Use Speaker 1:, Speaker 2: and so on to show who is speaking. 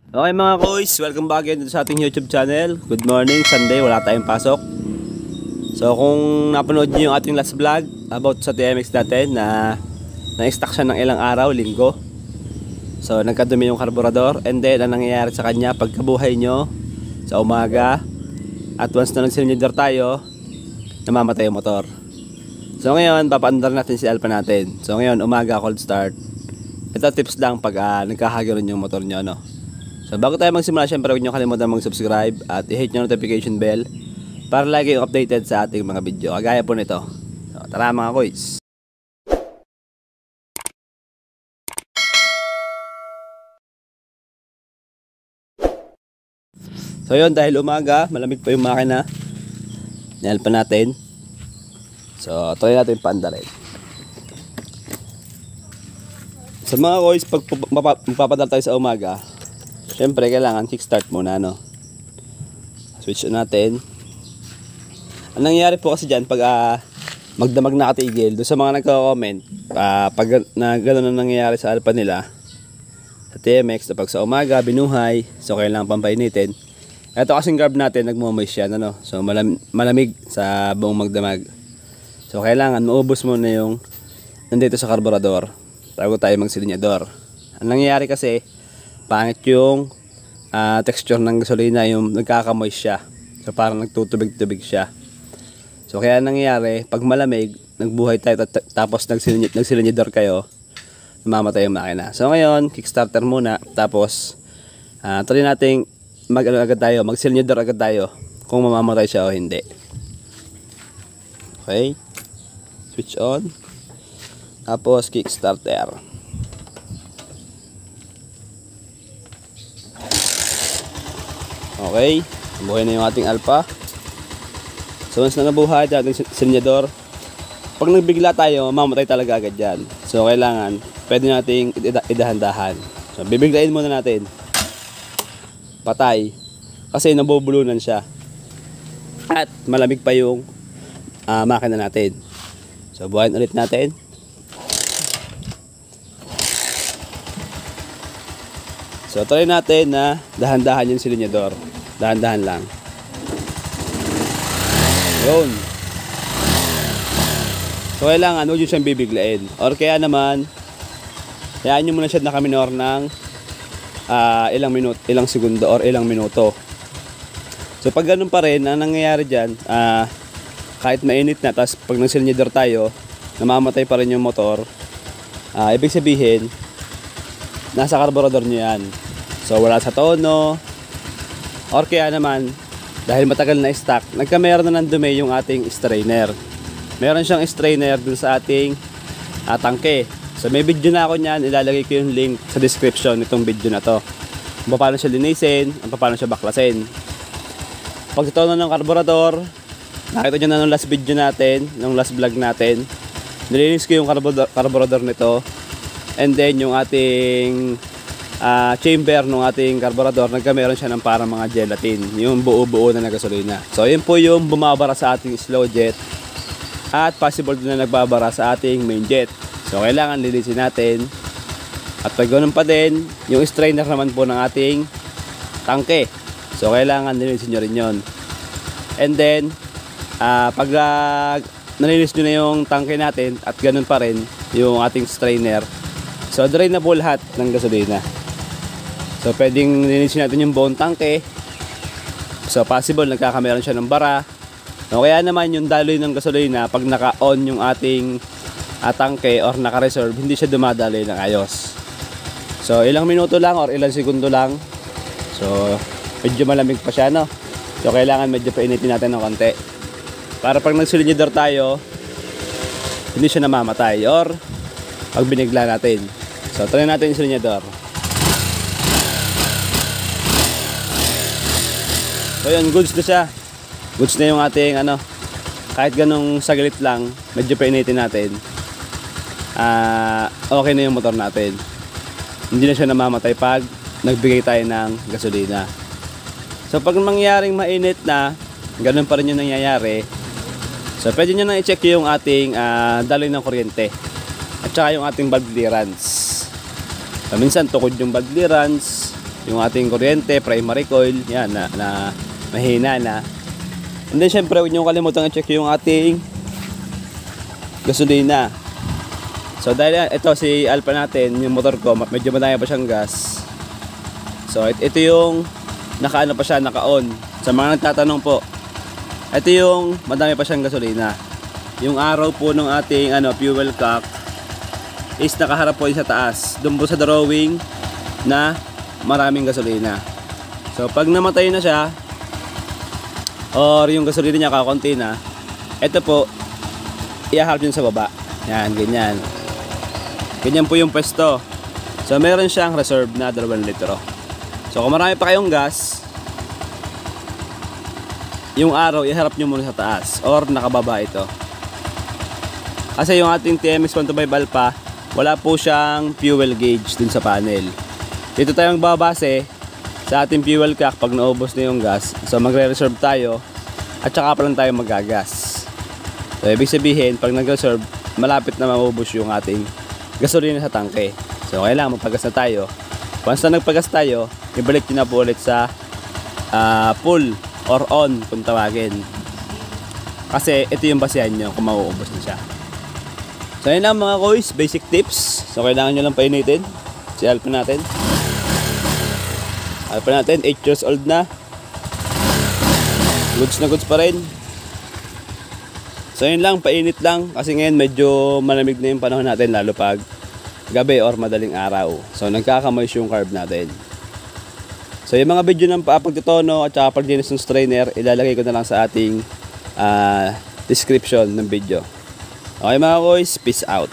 Speaker 1: Okay mga boys, welcome back again sa ating YouTube channel. Good morning, Sunday, wala tayong pasok. So kung napanood niyo yung ating last vlog about sa TMX natin na na-stock siya ng ilang araw, linggo. So nagkadumi yung karburador and then ang nangyayari sa kanya pagkabuhay nyo sa umaga at once na nagsilinidor tayo, namamatay yung motor. So ngayon, papaandar natin si Alpha natin. So ngayon, umaga cold start. Ito tips lang pag nagkakagano'n yung motor nyo, no? So bago tayo magsimula, syempre huwag nyo kalimutan mag-subscribe at i-hit nyo notification bell para lagi yung updated sa ating mga video kagaya po nito. So tara mga koys. So yun, dahil umaga, malamig pa yung makina, nihal pa natin. So try natin paandarin. So mga koys, pag magpapadal tayo sa umaga, siyempre kailangan kickstart muna, no? Switch on natin. Ang nangyayari po kasi dyan pag magdamag nakatigil, doon sa mga nagko-comment, pag gano'n na nangyayari sa Alpha nila sa TMX, pag sa umaga binuhay, so kailangan pampainitin. Ito kasing carb natin, nagmo-moist siya, no? So malamig sa buong magdamag. So kailangan maubos muna yung nandito sa karburador bago tayo magsilinyador. Ang nangyayari kasi, pangit yung texture ng gasolina, yung nagkakamoist siya. So parang nagtutubig-tubig siya. So kaya nangyayari, pag malamig, nagbuhay tayo tapos nagsilinidor kayo, namamatay yung makina. So ngayon, kickstarter muna, tapos try nating magsilinidor agad tayo kung mamamatay siya o hindi. Okay, switch on, tapos kickstarter. Okay, buhay na yung ating Alpha. So once na nabuhay ang ating silinyador, pag nagbigla tayo, mamatay talaga agad yan. So kailangan, pwede nating idahan-dahan. So bibiglain muna natin. Patay. Kasi nabubulunan siya. At malamig pa yung makina natin. So buhayin ulit natin. So try natin na dahan-dahan yung silinyador. Dahan-dahan lang. Yun. So kailangan huwag nyo siyang bibiglain. Or kaya naman, hayaan nyo muna siya nakaminor ng ilang segundo or ilang minuto. So pag ganun pa rin, ang nangyayari dyan, kahit mainit na, tapos pag nagsilinyador tayo, namamatay pa rin yung motor, ibig sabihin, nasa karburador nyo yan. So wala sa tono, or kaya naman, dahil matagal na stock, nagkameron na ng dumi yung ating strainer. Meron siyang strainer dun sa ating tangke. So may video na ako niyan, ilalagay ko yung link sa description nitong video na to. Kung paano siya linisin, paano siya baklasin. Pag tono ng karburador, nakita nyo na nung last video natin, nung last vlog natin, nilinis ko yung karburador nito. And then yung ating chamber ng ating karburador, nagkameron siya ng parang mga gelatin, yung buo-buo na gasolina. So yun po yung bumabara sa ating slow jet at possible din na nagbabara sa ating main jet. So kailangan linisin natin. At pag ganun pa din, yung strainer naman po ng ating tangke, so kailangan linisin nyo rin yun. And then pag nalinis nyo na yung tangke natin at ganun pa rin yung ating strainer, so drain na po lahat ng gasolina. So pwedeng linisin natin yung buong tangke. So possible nagkakameron siya ng bara. O kaya naman yung daloy ng gasolina, pag naka-on yung ating tangke or naka-reserve, hindi siya dumadaloy ng ayos. So ilang minuto lang or ilang segundo lang. So medyo malamig pa siya, no? So kailangan medyo painitin natin ng konti para pag nagsilinyador tayo, hindi siya namamatay or pag binigla natin. So try natin yung silinyador. So yun, goods na siya. Goods na yung ating kahit ganong saglit lang, medyo painitin natin, okay na yung motor natin. Hindi na siya namamatay pag nagbigay tayo ng gasolina. So pag mangyaring mainit na, ganun pa rin yung nangyayari. So pwede nyo nang i-check yung ating daloy ng kuryente at saka yung ating valve clearance. So minsan tukod yung valve clearance, yung ating kuryente, primary coil, yan na mahina na. And then syempre huwag niyo kalimutan i-check yung ating gasolina. So dahil ito si Alpha natin, yung motor ko, medyo madami pa siyang gas. So ito yung naka-ano pa siya, naka-on. Sa mga nagtatanong po, ito yung madami pa siyang gasolina. Yung arrow po ng ating fuel cock is nakaharap po sa taas. Doon po sa drawing na maraming gasolina. So pag namatay na siya, or yung gasolina niya kakunti na, ito po iaharap yun sa baba. Yan, ganyan. Ganyan po yung pwesto. So meron siyang reserve na 2 litro. So kung marami pa kayong gas, yung araw iharap nyo muna sa taas or nakababa ito. Kasi yung ating TMX 125 Alpha, wala po siyang fuel gauge dun sa panel. Dito tayong babase sa ating fuel cock pag naubos na yung gas. So magre-reserve tayo at saka pa lang tayo magagas. So ibig sabihin pag nag-reserve, malapit na maubos yung ating gasolina sa tangke. So kailangan magpagas na tayo. Once na nagpagas tayo, ibalik nyo na po ulit sa full or on kung tawagin. Kasi ito yung basehan nyo kung mauubos na siya. So yun lang mga koys, basic tips. So kailangan nyo lang painitin si Alpha natin. Alpha natin, 8 years old na. Goods na goods pa rin. So yun lang, painit lang. Kasi ngayon medyo malamig na yung panahon natin, lalo pag gabi or madaling araw. So nagkakamoist yung carb natin. So yung mga video ng pagtutono at saka pag-linis ng strainer, ilalagay ko na lang sa ating description ng video. Okay mga koys, peace out.